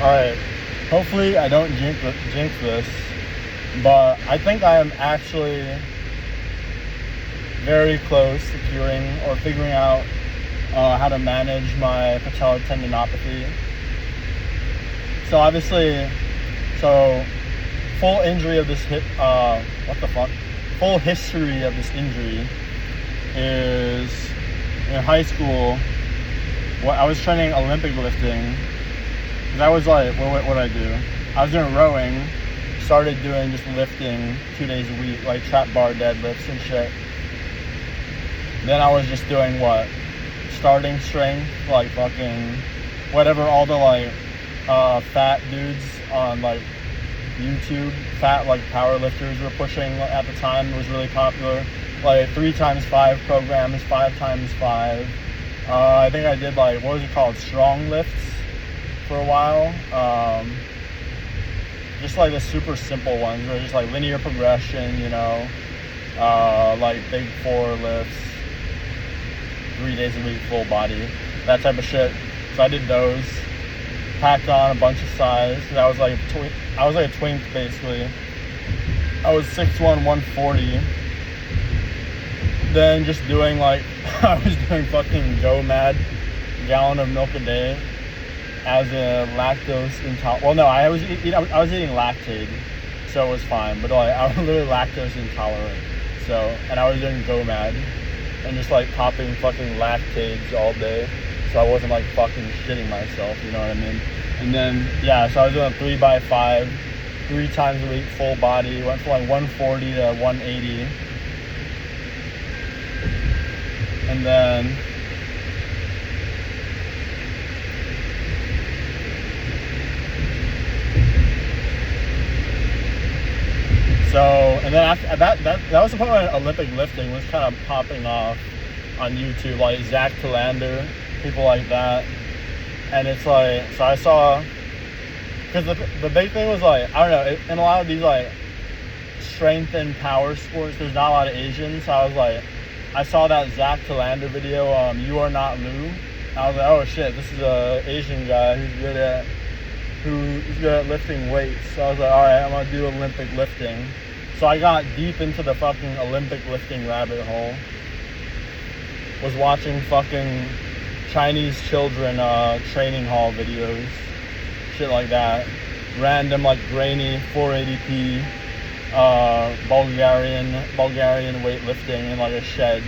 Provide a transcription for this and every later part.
Alright, hopefully I don't jinx this, but I think I am actually very close to curing or figuring out how to manage my patellar tendinopathy. So obviously, full injury of this hip, full history of this injury is in high school. I was training Olympic lifting. I was like, what did I do? I was doing rowing, started doing just lifting 2 days a week, like trap bar deadlifts and shit. Then I was just doing starting strength, like fucking whatever all the fat dudes on like YouTube, fat like power lifters were pushing at the time. It was really popular, like 3x5 programs, 5x5. I think I did what was it called, strong lifts for a while. Just like the super simple ones where just like linear progression, like big 4 lifts, 3 days a week, full body, that type of shit. So I did those, packed on a bunch of size. I was like a twink basically. I was 6'1", 140. Then just doing I was doing fucking Go Mad, gallon of milk a day as a lactose intolerant. Well, no, I was eating Lactaid, so it was fine. But I was literally lactose intolerant. So, and I was doing Go Mad and just popping fucking Lactaids all day, so I wasn't fucking shitting myself. You know what I mean? And then so I was doing 3x5, 3 times a week, full body. Went from 140 to 180. And then after that was the point when Olympic lifting was kind of popping off on YouTube, like Zach Talander, people like that. And it's so I saw, because the big thing was I don't know, in a lot of these strength and power sports, there's not a lot of Asians. So I was I saw that Zach Talander video, You Are Not Lou. I was like, oh shit, this is a Asian guy who's good at lifting weights. So I was like, alright, I'm gonna do Olympic lifting. So I got deep into the fucking Olympic lifting rabbit hole. Was watching fucking Chinese children training hall videos, shit like that. Random grainy 480p Bulgarian weightlifting in a shed,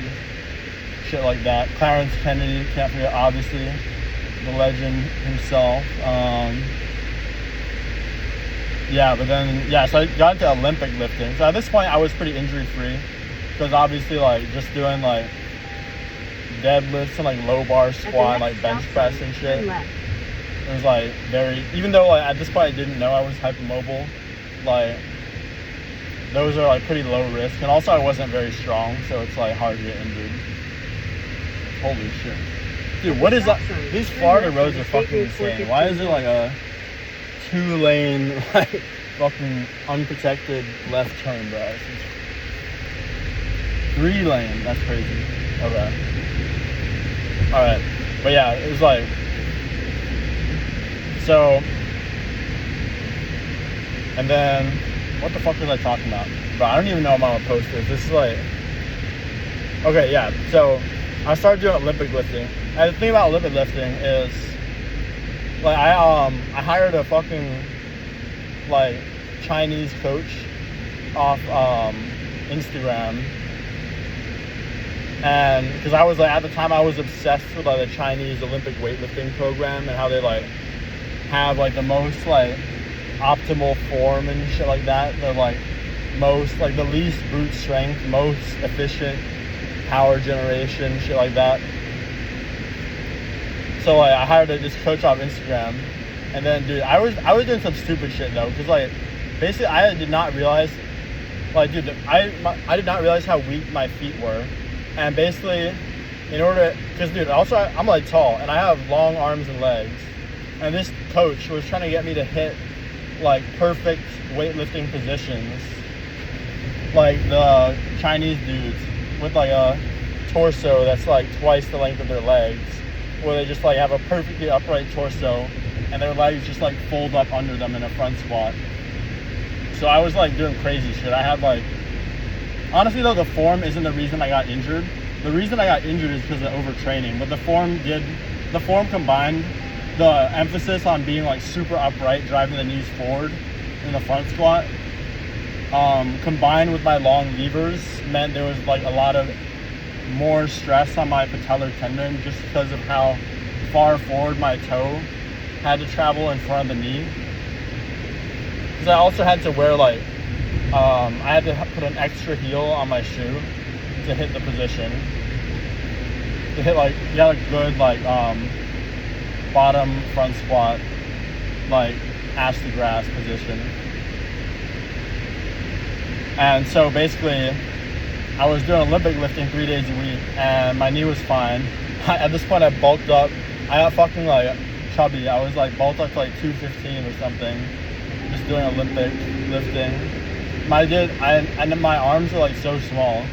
shit like that. Clarence Kennedy, can't forget, obviously, the legend himself. So I got into Olympic lifting. So at this point I was pretty injury free, because obviously just doing deadlifts and low bar squat, bench press and shit. It was very, even though at this point I didn't know I was hypermobile, those are pretty low risk, and also I wasn't very strong, so it's hard to get injured. Holy shit, dude! What is that? These Florida roads are fucking insane. Why is it a 2-lane fucking unprotected left turn, bro? 3-lane. That's crazy. Okay. All right, but yeah, it was so. And then, what the fuck was I talking about? But I don't even know if I'm gonna post this. This is okay, yeah. So I started doing Olympic lifting. And the thing about Olympic lifting is, I hired a fucking Chinese coach off Instagram, and because I was at the time I was obsessed with the Chinese Olympic weightlifting program and how they have the most optimal form and shit like that. They're most the least brute strength, most efficient power generation, shit like that. So I hired this coach off Instagram, and then dude, I was doing some stupid shit though, because basically I did not realize I did not realize how weak my feet were, and basically in order, because dude, also I'm tall and I have long arms and legs, and this coach was trying to get me to hit perfect weightlifting positions the Chinese dudes with a torso that's twice the length of their legs, where they just have a perfectly upright torso and their legs just like fold up under them in a front squat. So I was like doing crazy shit. I had like, honestly though, the form isn't the reason I got injured. The reason I got injured is because of overtraining, but the form combined the emphasis on being like super upright, driving the knees forward in the front squat, combined with my long levers, meant there was like a lot of more stress on my patellar tendon just because of how far forward my toe had to travel in front of the knee. Because I also had to wear like, I had to put an extra heel on my shoe to hit the position. To hit like, you got a good like bottom front squat, like ass to grass position. And so basically I was doing Olympic lifting 3 days a week and my knee was fine. At this point I bulked up. I got fucking like chubby. I was like bulked up to like 215 or something, just doing Olympic lifting. And my arms were like so small.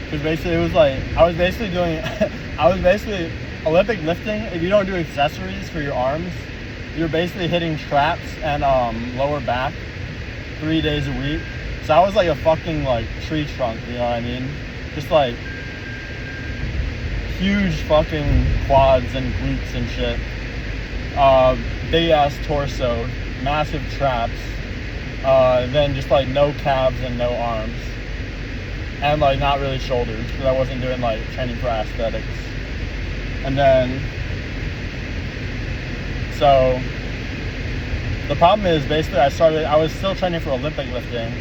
Because basically it was like, I was basically Olympic lifting. If you don't do accessories for your arms, you're basically hitting traps and lower back 3 days a week. So I was like a fucking like tree trunk, you know what I mean? Just like huge fucking quads and glutes and shit. Big ass torso, massive traps, then just like no calves and no arms. And like not really shoulders, because I wasn't doing like training for aesthetics. And then, so the problem is basically I was still training for Olympic lifting.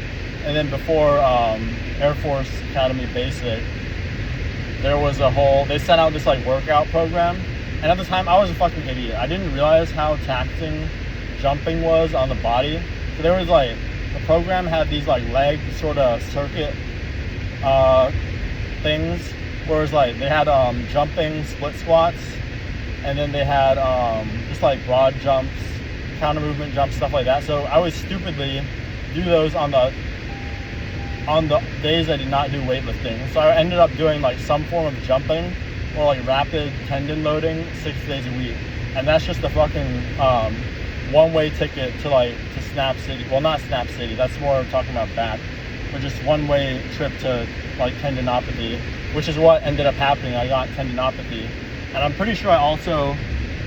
And then before Air Force Academy Basic, there was they sent out this like workout program. And at the time I was a fucking idiot. I didn't realize how taxing jumping was on the body. So there was like, the program had these like leg sort of circuit things, where it was like they had jumping split squats, and then they had just like broad jumps, counter movement jumps, stuff like that. So I would stupidly do those on the days I did not do weightlifting. So I ended up doing like some form of jumping or like rapid tendon loading 6 days a week, and that's just a fucking one-way ticket to Snap City. Well, not Snap City, that's more talking about back, but just one-way trip to like tendinopathy, which is what ended up happening. I got tendinopathy, and I'm pretty sure I also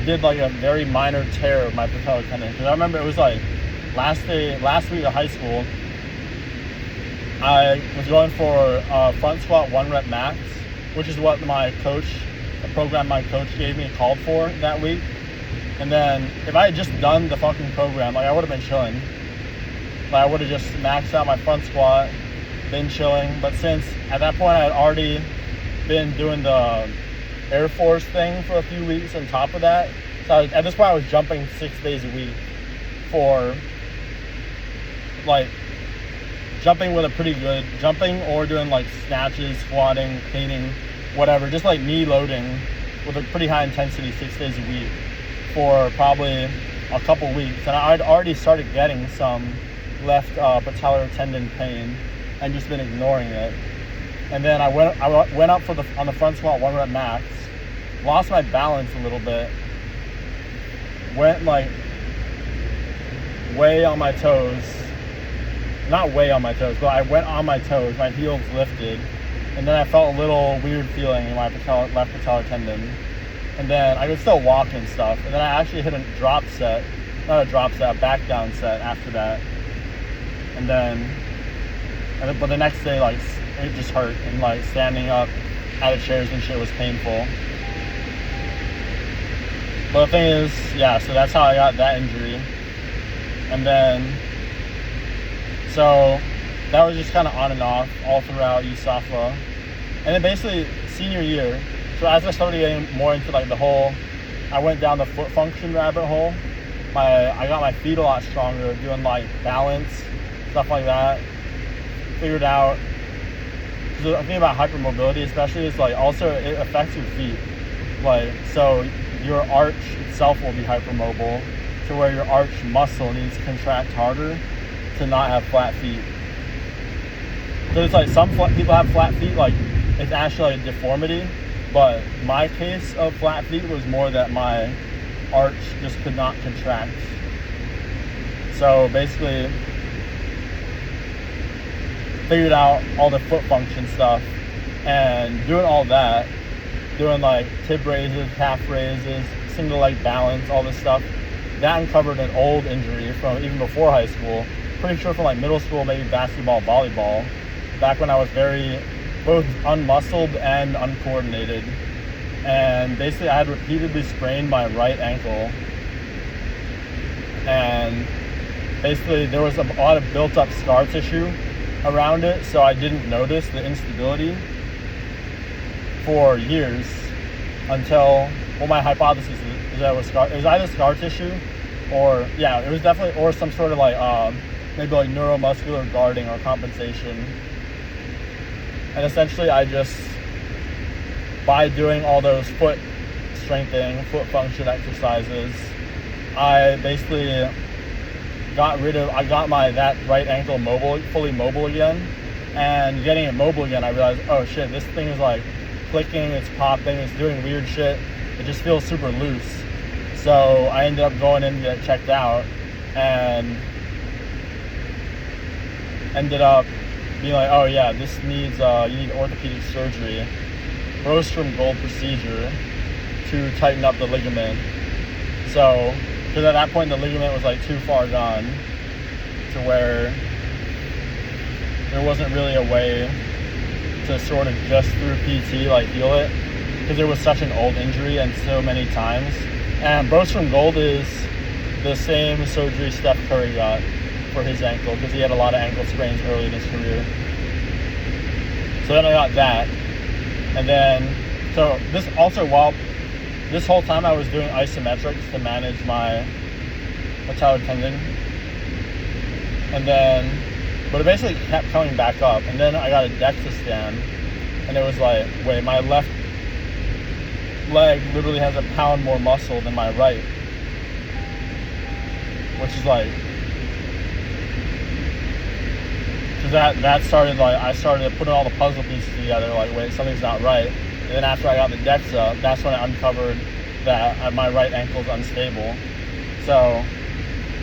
did like a very minor tear of my patellar tendon, because I remember it was like last week of high school. I was going for front squat 1 rep max, which is what the program my coach gave me called for that week. And then if I had just done the fucking program, like I would have been chilling. Like I would have just maxed out my front squat, been chilling. But since at that point I had already been doing the Air Force thing for a few weeks on top of that, so at this point I was jumping 6 days a week for like jumping with a pretty good jumping, or doing like snatches, squatting, cleaning, whatever, just like knee loading with a pretty high intensity 6 days a week for probably a couple weeks. And I'd already started getting some left patellar tendon pain and just been ignoring it. And then I went up on the front squat 1 rep max, lost my balance a little bit, went like way on my toes. Not way on my toes, but I went on my toes, my heels lifted, and then I felt a little weird feeling in my left patellar tendon. And then I could still walk and stuff. And then I actually hit a back down set after that. But the next day, like, it just hurt, and like standing up out of chairs and shit was painful. But the thing is, yeah, so that's how I got that injury. And then, so that was just kind of on and off all throughout USAFA. And then basically senior year, so as I started getting more into like I went down the foot function rabbit hole. I got my feet a lot stronger, doing like balance, stuff like that. Figured out, the thing about hypermobility especially is like also it affects your feet. Like, so your arch itself will be hypermobile, to where your arch muscle needs to contract harder to not have flat feet. So it's like some people have flat feet, like it's actually like a deformity, but my case of flat feet was more that my arch just could not contract. So basically figured out all the foot function stuff, and doing all that, doing like tib raises, calf raises, single leg balance, all this stuff, that uncovered an old injury from even before high school, pretty sure from like middle school, maybe basketball, volleyball, back when I was very both unmuscled and uncoordinated. And basically I had repeatedly sprained my right ankle, and basically there was a lot of built up scar tissue around it, so I didn't notice the instability for years until, well, my hypothesis is that it was either scar tissue or, yeah, it was definitely, or some sort of like maybe like neuromuscular guarding or compensation. And essentially I just, by doing all those foot strengthening, foot function exercises, I basically I got that right ankle fully mobile again. And getting it mobile again, I realized, oh shit, this thing is like clicking, it's popping, it's doing weird shit. It just feels super loose. So I ended up going in to get checked out, and ended up being like, oh yeah, this needs, you need orthopedic surgery, Rostrum Gold procedure to tighten up the ligament. So, because at that point the ligament was like too far gone to where there wasn't really a way to sort of just through PT like heal it, because it was such an old injury and so many times. And Rostrum Gold is the same surgery Steph Curry got for his ankle, because he had a lot of ankle sprains early in his career. So then I got that, and then so this also, while this whole time I was doing isometrics to manage my patellar tendon, and then, but it basically kept coming back up. And then I got a DEXA scan, and it was like, wait, my left leg literally has a pound more muscle than my right, which is like, because that started, like, I started putting all the puzzle pieces together, like, wait, something's not right. And then after I got the DEXA, that's when I uncovered that my right ankle's unstable. So,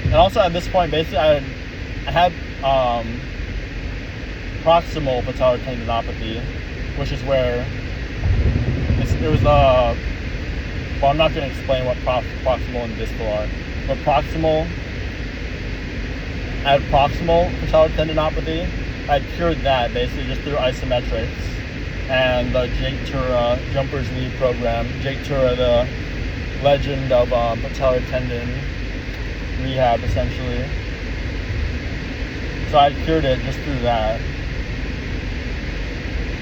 and also at this point, basically I had proximal patellar tendinopathy, which is where it was well, I'm not going to explain what proximal and distal are, but I had proximal patellar tendinopathy. I cured that basically just through isometrics and the Jake Tura Jumper's Knee program. Jake Tura, the legend of patellar tendon rehab, essentially. So I cured it just through that.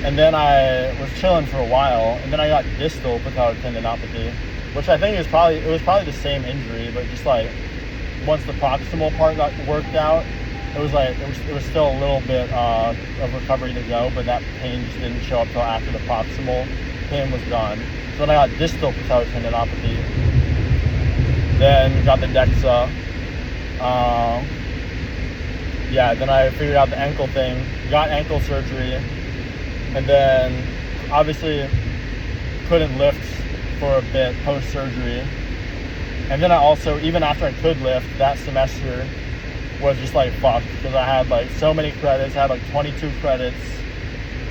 And then I was chilling for a while, and then I got distal patellar tendinopathy, which I think it was probably the same injury, but just like once the proximal part got worked out, it was still a little bit of recovery to go, but that pain just didn't show up till after the proximal pain was gone. So then I got distal patellar tendinopathy, then got the DEXA. Then I figured out the ankle thing, got ankle surgery, and then obviously couldn't lift for a bit post-surgery. And then I also, even after I could lift, that semester was just like fucked, because I had like so many credits. I had like 22 credits.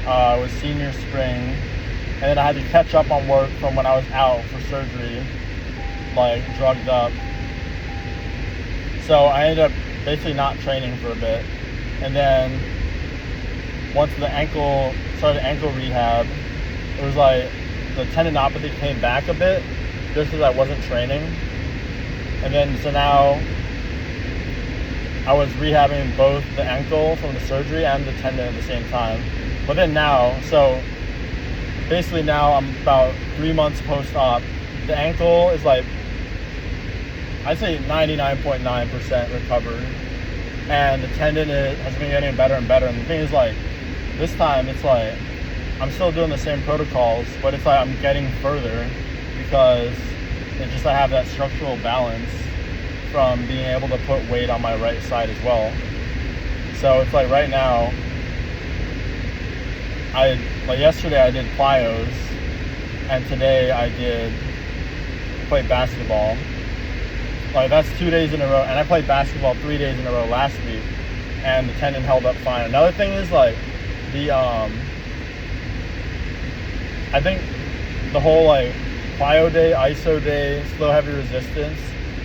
It was senior spring, and then I had to catch up on work from when I was out for surgery, like drugged up. So I ended up basically not training for a bit. And then once the ankle rehab, it was like the tendinopathy came back a bit just because I wasn't training. And then so now I was rehabbing both the ankle from the surgery and the tendon at the same time. But then now, so basically now I'm about 3 months post-op. The ankle is like, I'd say 99.9% recovered. And the tendon has been getting better and better. And the thing is, like, this time it's like, I'm still doing the same protocols, but it's like I'm getting further because it's just I have that structural balance from being able to put weight on my right side as well. So it's like right now, yesterday I did plyos, and today I played basketball. Like that's 2 days in a row, and I played basketball 3 days in a row last week, and the tendon held up fine. Another thing is like the I think the whole like plyo day, iso day, slow heavy resistance,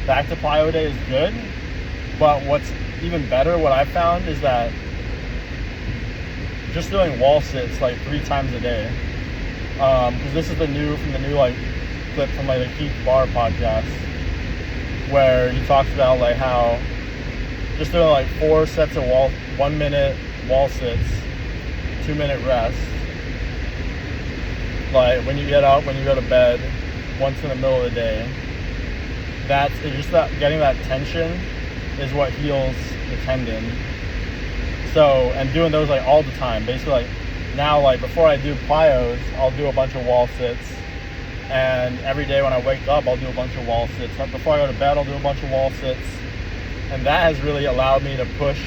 back to plyo day is good. But what's even better, what I found, is that just doing wall sits like 3 times a day. Because this is from the new like clip from like the Keith Barr podcast, where he talks about like how just doing like 4 sets of 1 minute wall sits, 2 minute rest. Like when you get up, when you go to bed, once in the middle of the day, it's just that getting that tension is what heals the tendon. So, and doing those like all the time, basically like now, like before I do plyos, I'll do a bunch of wall sits, and every day when I wake up, I'll do a bunch of wall sits. But before I go to bed, I'll do a bunch of wall sits, and that has really allowed me to push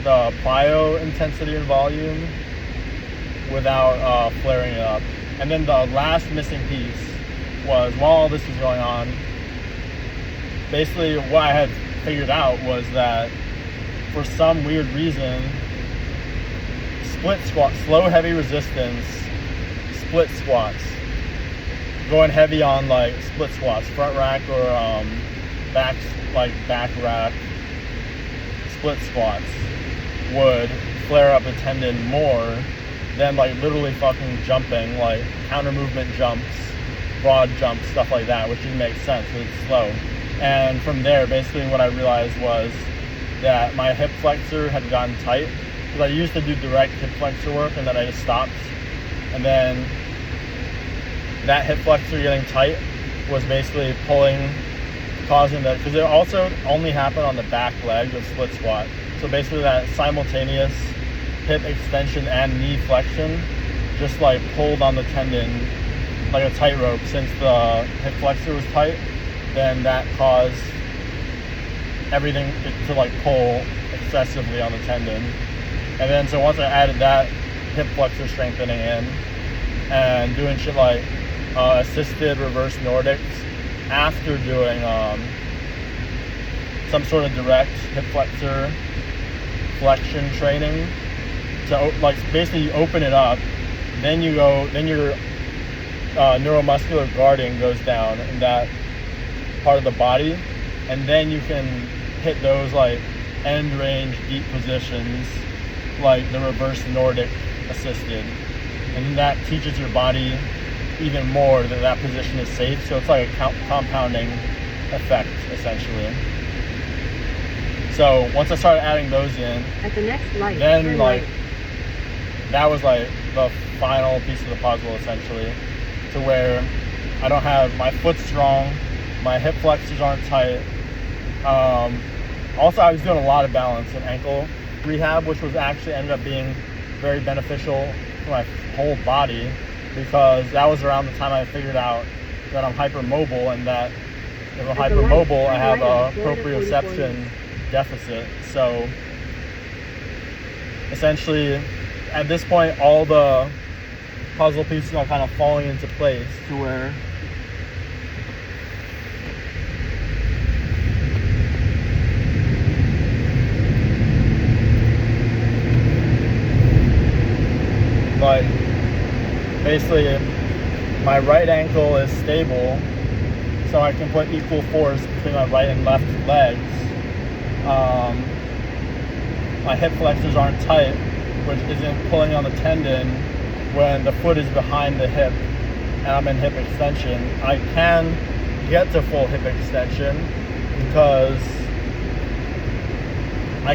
the plyo intensity and volume without flaring it up. And then the last missing piece was, while all this was going on, basically what I had figured out was that for some weird reason, split squat, slow heavy resistance, split squats, going heavy on like split squats, front rack or back rack split squats would flare up the tendon more than like literally fucking jumping, like counter movement jumps, broad jumps, stuff like that, which didn't make sense because it's slow. And from there, basically what I realized was that my hip flexor had gotten tight, because I used to do direct hip flexor work and then I just stopped. And then that hip flexor getting tight was basically causing that, because it also only happened on the back leg of split squat. So basically that simultaneous hip extension and knee flexion just like pulled on the tendon like a tightrope. Since the hip flexor was tight, then that caused everything to like pull excessively on the tendon. And then so once I added that hip flexor strengthening in and doing shit like assisted reverse Nordics after doing some sort of direct hip flexor flexion training, to like basically you open it up, then your neuromuscular guarding goes down in that part of the body, and then you can hit those like end range deep positions like the reverse Nordic assisted, and that teaches your body even more that that position is safe. So it's like a compounding effect essentially. So once I started adding those in, at the next light, then like that was like the final piece of the puzzle essentially, to where I don't have my foot strong, my hip flexors aren't tight. Also, I was doing a lot of balance and ankle rehab, which was actually ended up being very beneficial for my whole body, because that was around the time I figured out that I'm hypermobile, and that if I'm hypermobile, I have a proprioception deficit. So essentially, at this point, all the puzzle pieces are kind of falling into place to where like basically my right ankle is stable, so I can put equal force between my right and left legs. My hip flexors aren't tight, which isn't pulling on the tendon when the foot is behind the hip and I'm in hip extension. I can get to full hip extension because my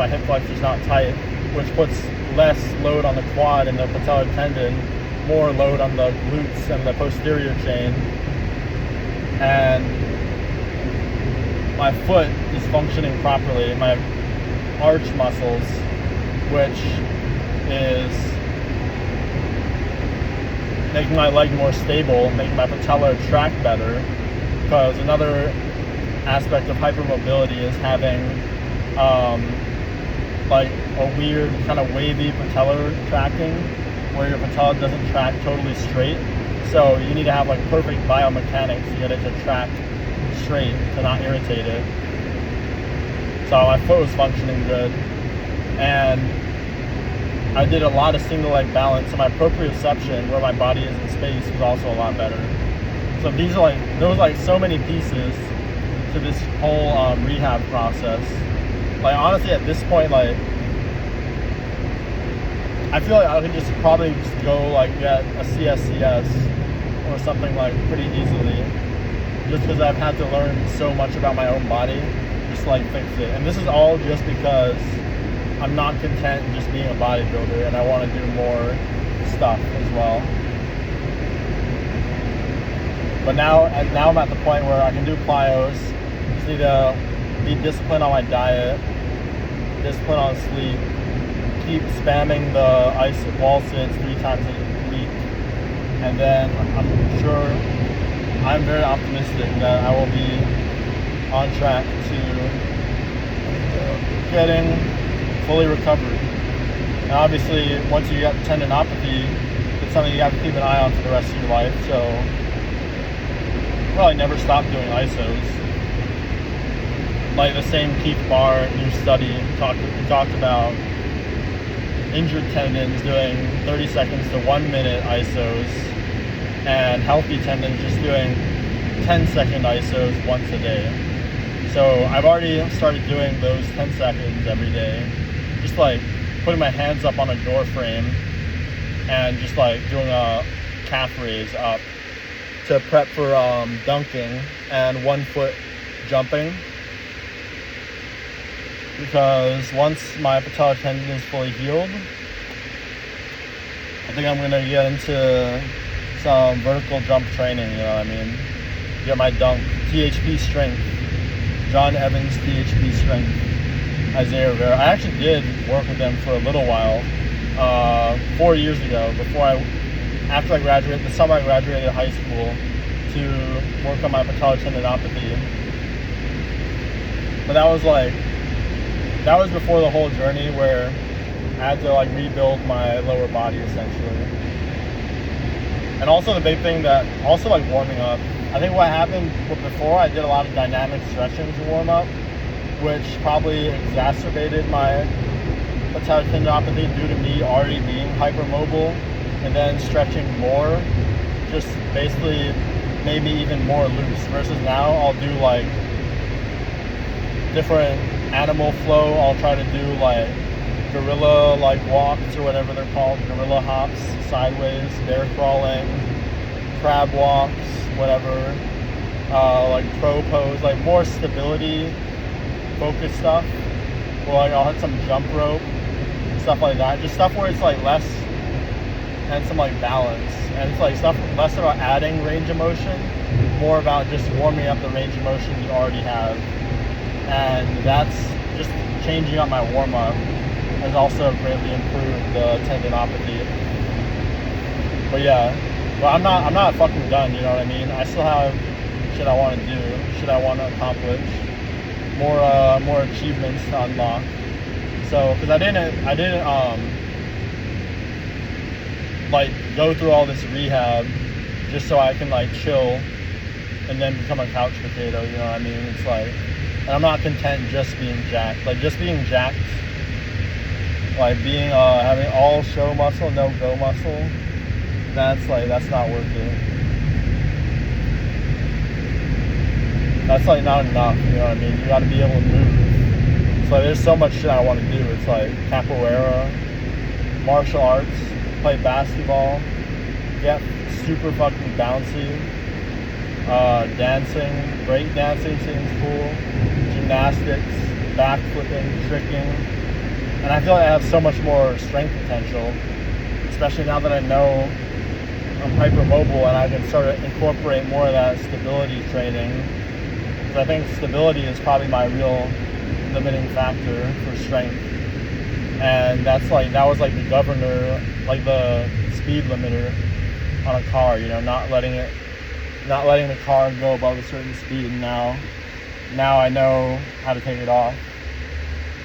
hip flexor is not tight, which puts less load on the quad and the patellar tendon, more load on the glutes and the posterior chain. And my foot is functioning properly. My arch muscles, which is making my leg more stable, making my patellar track better, because another aspect of hypermobility is having like a weird kind of wavy patellar tracking, where your patella doesn't track totally straight. So you need to have like perfect biomechanics to get it to track straight to not irritate it. So my foot was functioning good, and I did a lot of single leg balance, so my proprioception, where my body is in space, was also a lot better. So these are like, there was like so many pieces to this whole rehab process. Like honestly, at this point, like I feel like I could just probably just go like get a CSCS or something like pretty easily, just because I've had to learn so much about my own body, just like fix it. And this is all just because I'm not content in just being a bodybuilder, and I want to do more stuff as well. But now I'm at the point where I can do plyos. Just need to be disciplined on my diet, disciplined on sleep, keep spamming the ice wall sits 3 times a week, and then I'm very optimistic that I will be on track to getting fully recovered. And obviously, once you get tendinopathy, it's something you have to keep an eye on for the rest of your life. So probably never stop doing ISOs. Like the same Keith Barr new study talked about injured tendons doing 30 seconds to 1 minute ISOs, and healthy tendons just doing 10-second ISOs once a day. So I've already started doing those 10 seconds every day. Just like putting my hands up on a door frame and just like doing a calf raise up to prep for dunking and 1 foot jumping. Because once my patellar tendon is fully healed, I think I'm gonna get into some vertical jump training, you know what I mean? Get my dunk, THP strength, John Evans THP strength, Isaiah Rivera. I actually did work with them for a little while, 4 years ago, after I graduated, the summer I graduated high school, to work on my patellar tendinopathy. But that was before the whole journey where I had to like rebuild my lower body essentially. And also the big thing that, also like warming up. I think what happened before, I did a lot of dynamic stretching to warm up, which probably exacerbated my patellar tendinopathy due to me already being hypermobile, and then stretching more just basically made me even more loose, versus now I'll do like different animal flow. I'll try to do like gorilla like walks or whatever they're called, gorilla hops, sideways, bear crawling, crab walks, whatever, like pro pose, like more stability focused stuff, or like I'll hit some jump rope, stuff like that, just stuff where it's like less, and some like balance, and it's like stuff less about adding range of motion, more about just warming up the range of motion you already have. And that's just changing up my warm-up has also greatly improved the tendinopathy. But yeah, but I'm not fucking done, you know what I mean? I still have shit I want to do, shit I want to accomplish, more achievements to unlock. So, because I didn't like go through all this rehab just so I can like chill and then become a couch potato, you know what I mean? It's like, and I'm not content just being jacked. Like just being jacked, like being having all show muscle, no go muscle, that's not worth it. That's like not enough, you know what I mean? You gotta be able to move. So there's so much shit I want to do. It's like capoeira, martial arts, play basketball, get super fucking bouncy, dancing, break dancing seems cool, gymnastics, backflipping, tricking, and I feel like I have so much more strength potential, especially now that I know I'm hypermobile and I can start to incorporate more of that stability training, because I think stability is probably my real limiting factor for strength. And that was like the governor, like the speed limiter on a car, you know, not letting the car go above a certain speed. And now I know how to take it off.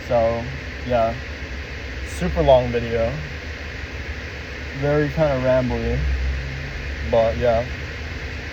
So yeah, super long video, very kind of rambly, but yeah.